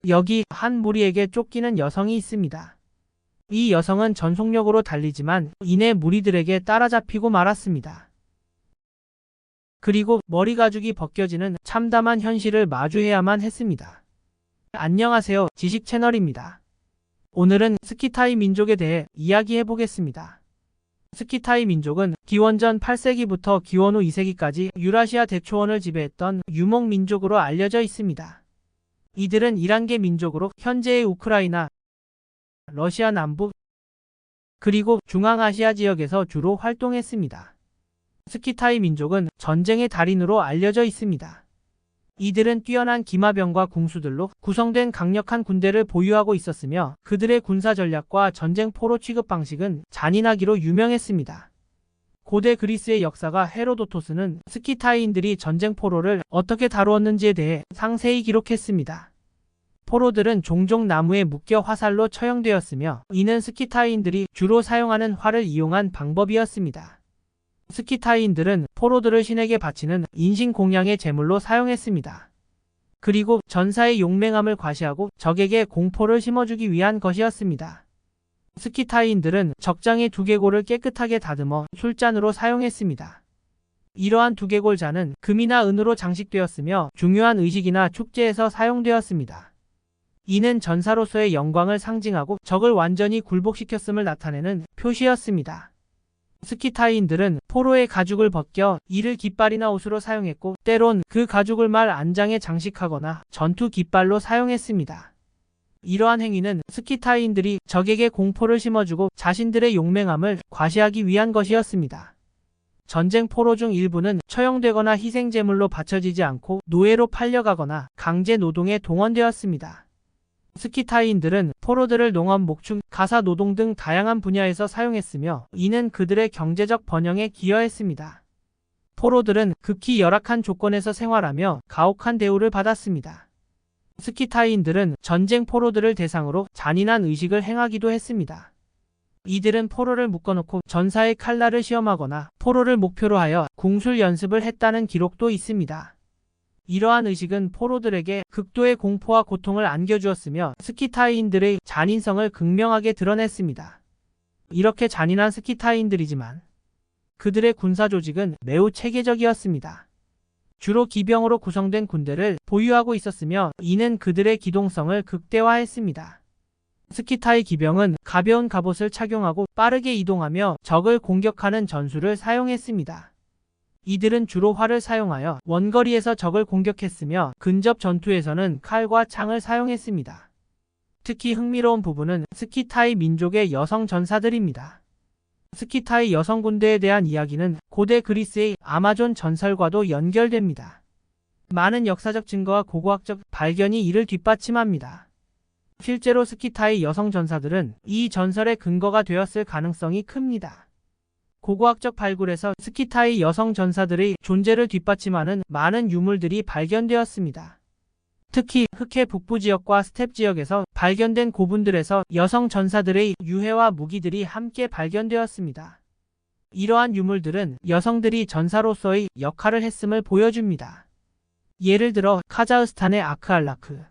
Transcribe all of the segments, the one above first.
여기 한 무리에게 쫓기는 여성이 있습니다. 이 여성은 전속력으로 달리지만 이내 무리들에게 따라잡히고 말았습니다. 그리고 머리 가죽이 벗겨지는 참담한 현실을 마주해야만 했습니다. 안녕하세요, 지식 채널입니다. 오늘은 스키타이 민족에 대해 이야기해 보겠습니다. 스키타이 민족은 기원전 8세기부터 기원 후 2세기까지 유라시아 대초원을 지배했던 유목 민족으로 알려져 있습니다. 이들은 이란계 민족으로 현재의 우크라이나, 러시아 남부, 그리고 중앙아시아 지역에서 주로 활동했습니다. 스키타이 민족은 전쟁의 달인으로 알려져 있습니다. 이들은 뛰어난 기마병과 궁수들로 구성된 강력한 군대를 보유하고 있었으며 그들의 군사 전략과 전쟁 포로 취급 방식은 잔인하기로 유명했습니다. 고대 그리스의 역사가 헤로도토스는 스키타이인들이 전쟁 포로를 어떻게 다루었는지에 대해 상세히 기록했습니다. 포로들은 종종 나무에 묶여 화살로 처형되었으며 이는 스키타이인들이 주로 사용하는 활을 이용한 방법이었습니다. 스키타이인들은 포로들을 신에게 바치는 인신공양의 제물로 사용했습니다. 그리고 전사의 용맹함을 과시하고 적에게 공포를 심어주기 위한 것이었습니다. 스키타이인들은 적장의 두개골을 깨끗하게 다듬어 술잔으로 사용했습니다. 이러한 두개골잔은 금이나 은으로 장식되었으며 중요한 의식이나 축제에서 사용되었습니다. 이는 전사로서의 영광을 상징하고 적을 완전히 굴복시켰음을 나타내는 표시였습니다. 스키타이인들은 포로의 가죽을 벗겨 이를 깃발이나 옷으로 사용했고 때론 그 가죽을 말 안장에 장식하거나 전투 깃발로 사용했습니다. 이러한 행위는 스키타이인들이 적에게 공포를 심어주고 자신들의 용맹함을 과시하기 위한 것이었습니다. 전쟁 포로 중 일부는 처형되거나 희생제물로 바쳐지지 않고 노예로 팔려가거나 강제 노동에 동원되었습니다. 스키타이인들은 포로들을 농업, 목축, 가사 노동 등 다양한 분야에서 사용했으며 이는 그들의 경제적 번영에 기여했습니다. 포로들은 극히 열악한 조건에서 생활하며 가혹한 대우를 받았습니다. 스키타이인들은 전쟁 포로들을 대상으로 잔인한 의식을 행하기도 했습니다. 이들은 포로를 묶어놓고 전사의 칼날을 시험하거나 포로를 목표로 하여 궁술 연습을 했다는 기록도 있습니다. 이러한 의식은 포로들에게 극도의 공포와 고통을 안겨주었으며 스키타이인들의 잔인성을 극명하게 드러냈습니다. 이렇게 잔인한 스키타이인들이지만 그들의 군사 조직은 매우 체계적이었습니다. 주로 기병으로 구성된 군대를 보유하고 있었으며 이는 그들의 기동성을 극대화했습니다. 스키타이 기병은 가벼운 갑옷을 착용하고 빠르게 이동하며 적을 공격하는 전술을 사용했습니다. 이들은 주로 활을 사용하여 원거리에서 적을 공격했으며 근접 전투에서는 칼과 창을 사용했습니다. 특히 흥미로운 부분은 스키타이 민족의 여성 전사들입니다. 스키타이 여성 군대에 대한 이야기는 고대 그리스의 아마존 전설과도 연결됩니다. 많은 역사적 증거와 고고학적 발견이 이를 뒷받침합니다. 실제로 스키타이 여성 전사들은 이 전설의 근거가 되었을 가능성이 큽니다. 고고학적 발굴에서 스키타이 여성 전사들의 존재를 뒷받침하는 많은 유물들이 발견되었습니다. 특히 흑해 북부 지역과 스텝 지역에서 발견된 고분들에서 여성 전사들의 유해와 무기들이 함께 발견되었습니다. 이러한 유물들은 여성들이 전사로서의 역할을 했음을 보여줍니다. 예를 들어 카자흐스탄의 아크알라크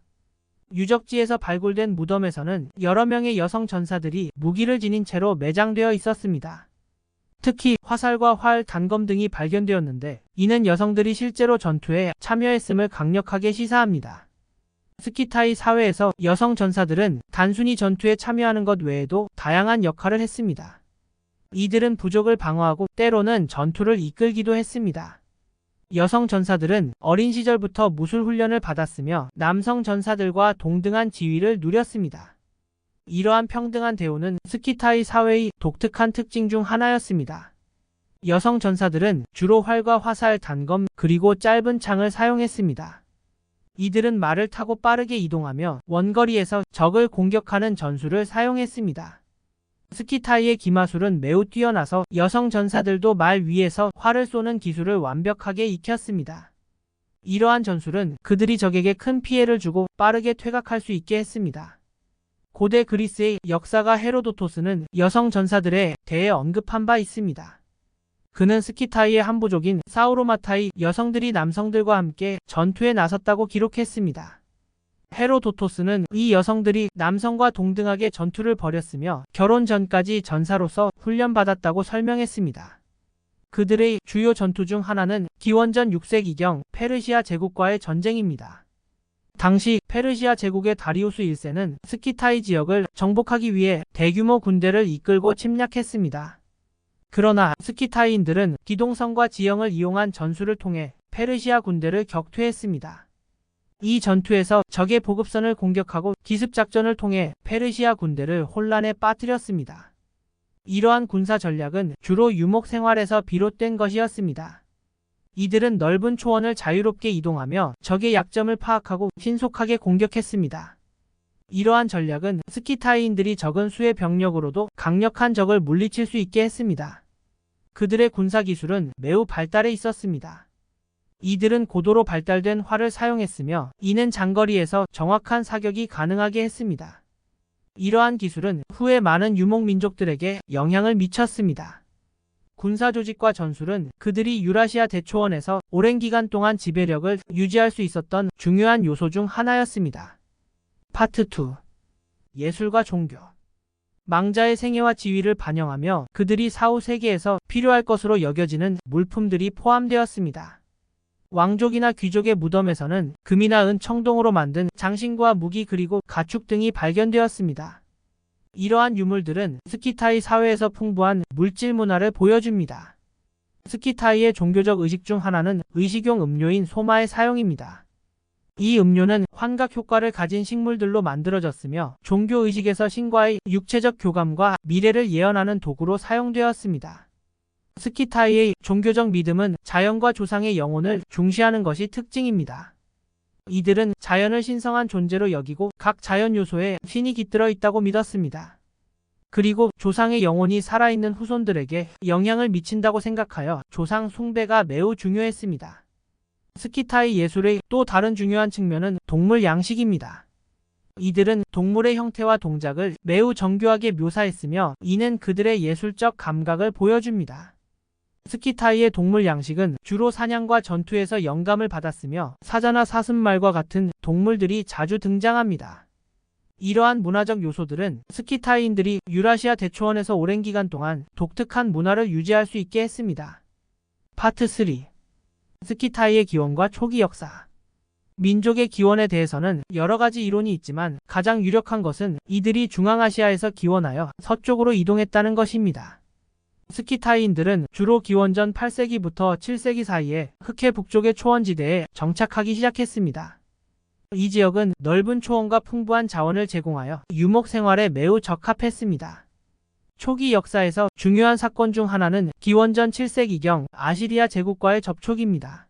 유적지에서 발굴된 무덤에서는 여러 명의 여성 전사들이 무기를 지닌 채로 매장되어 있었습니다. 특히 화살과 활, 단검 등이 발견되었는데 이는 여성들이 실제로 전투에 참여했음을 강력하게 시사합니다. 스키타이 사회에서 여성 전사들은 단순히 전투에 참여하는 것 외에도 다양한 역할을 했습니다. 이들은 부족을 방어하고 때로는 전투를 이끌기도 했습니다. 여성 전사들은 어린 시절부터 무술 훈련을 받았으며 남성 전사들과 동등한 지위를 누렸습니다. 이러한 평등한 대우는 스키타이 사회의 독특한 특징 중 하나였습니다. 여성 전사들은 주로 활과 화살, 단검, 그리고 짧은 창을 사용했습니다. 이들은 말을 타고 빠르게 이동하며 원거리에서 적을 공격하는 전술을 사용했습니다. 스키타이의 기마술은 매우 뛰어나서 여성 전사들도 말 위에서 활을 쏘는 기술을 완벽하게 익혔습니다. 이러한 전술은 그들이 적에게 큰 피해를 주고 빠르게 퇴각할 수 있게 했습니다. 고대 그리스의 역사가 헤로도토스는 여성 전사들에 대해 언급한 바 있습니다. 그는 스키타이의 한 부족인 사우로마타의 여성들이 남성들과 함께 전투에 나섰다고 기록했습니다. 헤로도토스는 이 여성들이 남성과 동등하게 전투를 벌였으며 결혼 전까지 전사로서 훈련받았다고 설명했습니다. 그들의 주요 전투 중 하나는 기원전 6세기경 페르시아 제국과의 전쟁입니다. 당시 페르시아 제국의 다리우스 1세는 스키타이 지역을 정복하기 위해 대규모 군대를 이끌고 침략했습니다. 그러나 스키타이인들은 기동성과 지형을 이용한 전술을 통해 페르시아 군대를 격퇴했습니다. 이 전투에서 적의 보급선을 공격하고 기습작전을 통해 페르시아 군대를 혼란에 빠뜨렸습니다. 이러한 군사 전략은 주로 유목 생활에서 비롯된 것이었습니다. 이들은 넓은 초원을 자유롭게 이동하며 적의 약점을 파악하고 신속하게 공격했습니다. 이러한 전략은 스키타이인들이 적은 수의 병력으로도 강력한 적을 물리칠 수 있게 했습니다. 그들의 군사 기술은 매우 발달해 있었습니다. 이들은 고도로 발달된 활을 사용했으며 이는 장거리에서 정확한 사격이 가능하게 했습니다. 이러한 기술은 후에 많은 유목 민족들에게 영향을 미쳤습니다. 군사 조직과 전술은 그들이 유라시아 대초원에서 오랜 기간 동안 지배력을 유지할 수 있었던 중요한 요소 중 하나였습니다. 파트 2. 예술과 종교. 망자의 생애와 지위를 반영하며 그들이 사후 세계에서 필요할 것으로 여겨지는 물품들이 포함되었습니다. 왕족이나 귀족의 무덤에서는 금이나 은 청동으로 만든 장신구와 무기 그리고 가축 등이 발견되었습니다. 이러한 유물들은 스키타이 사회에서 풍부한 물질 문화를 보여줍니다. 스키타이의 종교적 의식 중 하나는 의식용 음료인 소마의 사용입니다. 이 음료는 환각 효과를 가진 식물들로 만들어졌으며 종교 의식에서 신과의 육체적 교감과 미래를 예언하는 도구로 사용되었습니다. 스키타이의 종교적 믿음은 자연과 조상의 영혼을 중시하는 것이 특징입니다. 이들은 자연을 신성한 존재로 여기고 각 자연 요소에 신이 깃들어 있다고 믿었습니다. 그리고 조상의 영혼이 살아있는 후손들에게 영향을 미친다고 생각하여 조상 숭배가 매우 중요했습니다. 스키타이 예술의 또 다른 중요한 측면은 동물 양식입니다. 이들은 동물의 형태와 동작을 매우 정교하게 묘사했으며 이는 그들의 예술적 감각을 보여줍니다. 스키타이의 동물 양식은 주로 사냥과 전투에서 영감을 받았으며 사자나 사슴말과 같은 동물들이 자주 등장합니다. 이러한 문화적 요소들은 스키타이인들이 유라시아 대초원에서 오랜 기간 동안 독특한 문화를 유지할 수 있게 했습니다. 파트 3. 스키타이의 기원과 초기 역사. 민족의 기원에 대해서는 여러 가지 이론이 있지만 가장 유력한 것은 이들이 중앙아시아에서 기원하여 서쪽으로 이동했다는 것입니다. 스키타이인들은 주로 기원전 8세기부터 7세기 사이에 흑해 북쪽의 초원지대에 정착하기 시작했습니다. 이 지역은 넓은 초원과 풍부한 자원을 제공하여 유목 생활에 매우 적합했습니다. 초기 역사에서 중요한 사건 중 하나는 기원전 7세기경 아시리아 제국과의 접촉입니다.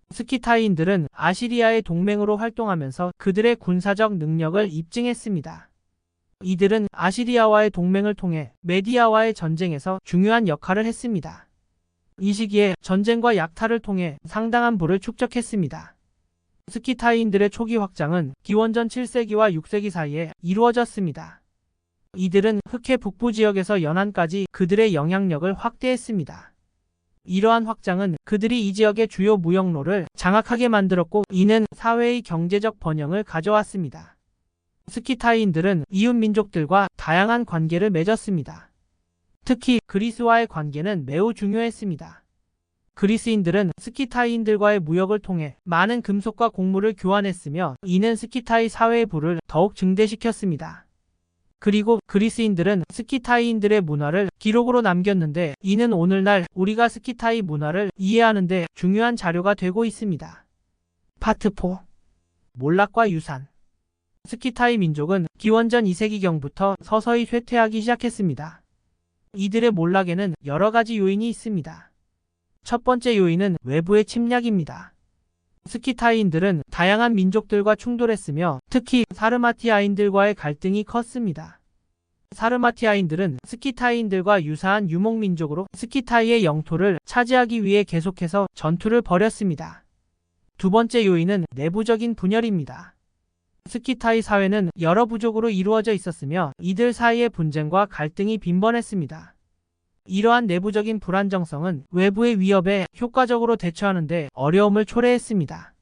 스키타이인들은 아시리아의 동맹으로 활동하면서 그들의 군사적 능력을 입증했습니다. 이들은 아시리아와의 동맹을 통해 메디아와의 전쟁에서 중요한 역할을 했습니다. 이 시기에 전쟁과 약탈을 통해 상당한 부를 축적했습니다. 스키타이인들의 초기 확장은 기원전 7세기와 6세기 사이에 이루어졌습니다. 이들은 흑해 북부 지역에서 연안까지 그들의 영향력을 확대했습니다. 이러한 확장은 그들이 이 지역의 주요 무역로를 장악하게 만들었고 이는 사회의 경제적 번영을 가져왔습니다. 스키타이인들은 이웃 민족들과 다양한 관계를 맺었습니다. 특히 그리스와의 관계는 매우 중요했습니다. 그리스인들은 스키타이인들과의 무역을 통해 많은 금속과 곡물을 교환했으며 이는 스키타이 사회의 부를 더욱 증대시켰습니다. 그리고 그리스인들은 스키타이인들의 문화를 기록으로 남겼는데 이는 오늘날 우리가 스키타이 문화를 이해하는 데 중요한 자료가 되고 있습니다. 파트 4. 몰락과 유산. 스키타이 민족은 기원전 2세기경부터 서서히 쇠퇴하기 시작했습니다. 이들의 몰락에는 여러 가지 요인이 있습니다. 첫 번째 요인은 외부의 침략입니다. 스키타이인들은 다양한 민족들과 충돌했으며 특히 사르마티아인들과의 갈등이 컸습니다. 사르마티아인들은 스키타이인들과 유사한 유목민족으로 스키타이의 영토를 차지하기 위해 계속해서 전투를 벌였습니다. 두 번째 요인은 내부적인 분열입니다. 스키타이 사회는 여러 부족으로 이루어져 있었으며 이들 사이의 분쟁과 갈등이 빈번했습니다. 이러한 내부적인 불안정성은 외부의 위협에 효과적으로 대처하는 데 어려움을 초래했습니다.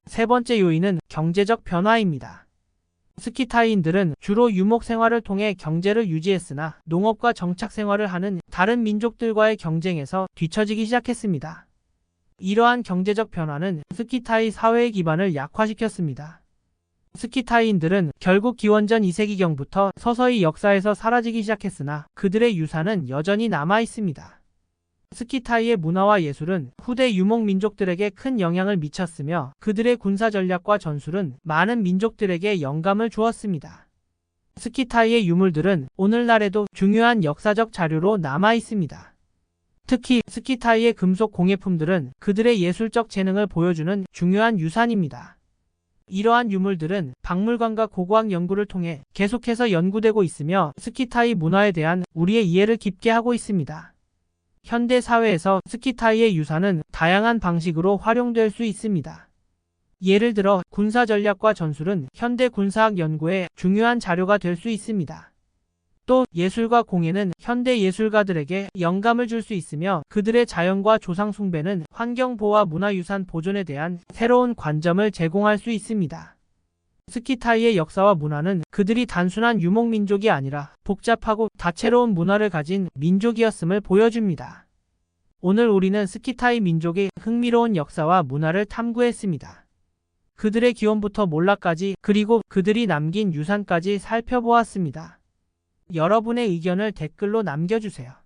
세 번째 요인은 경제적 변화입니다. 스키타이인들은 주로 유목 생활을 통해 경제를 유지했으나 농업과 정착 생활을 하는 다른 민족들과의 경쟁에서 뒤처지기 시작했습니다. 이러한 경제적 변화는 스키타이 사회의 기반을 약화시켰습니다. 스키타이인들은 결국 기원전 2세기경부터 서서히 역사에서 사라지기 시작했으나 그들의 유산은 여전히 남아 있습니다. 스키타이의 문화와 예술은 후대 유목 민족들에게 큰 영향을 미쳤으며 그들의 군사 전략과 전술은 많은 민족들에게 영감을 주었습니다. 스키타이의 유물들은 오늘날에도 중요한 역사적 자료로 남아 있습니다. 특히 스키타이의 금속 공예품들은 그들의 예술적 재능을 보여주는 중요한 유산입니다. 이러한 유물들은 박물관과 고고학 연구를 통해 계속해서 연구되고 있으며 스키타이 문화에 대한 우리의 이해를 깊게 하고 있습니다. 현대 사회에서 스키타이의 유산은 다양한 방식으로 활용될 수 있습니다. 예를 들어 군사 전략과 전술은 현대 군사학 연구에 중요한 자료가 될 수 있습니다. 또 예술과 공예는 현대 예술가들에게 영감을 줄 수 있으며 그들의 자연과 조상 숭배는 환경보호와 문화유산 보존에 대한 새로운 관점을 제공할 수 있습니다. 스키타이의 역사와 문화는 그들이 단순한 유목민족이 아니라 복잡하고 다채로운 문화를 가진 민족이었음을 보여줍니다. 오늘 우리는 스키타이 민족의 흥미로운 역사와 문화를 탐구했습니다. 그들의 기원부터 몰락까지 그리고 그들이 남긴 유산까지 살펴보았습니다. 여러분의 의견을 댓글로 남겨주세요.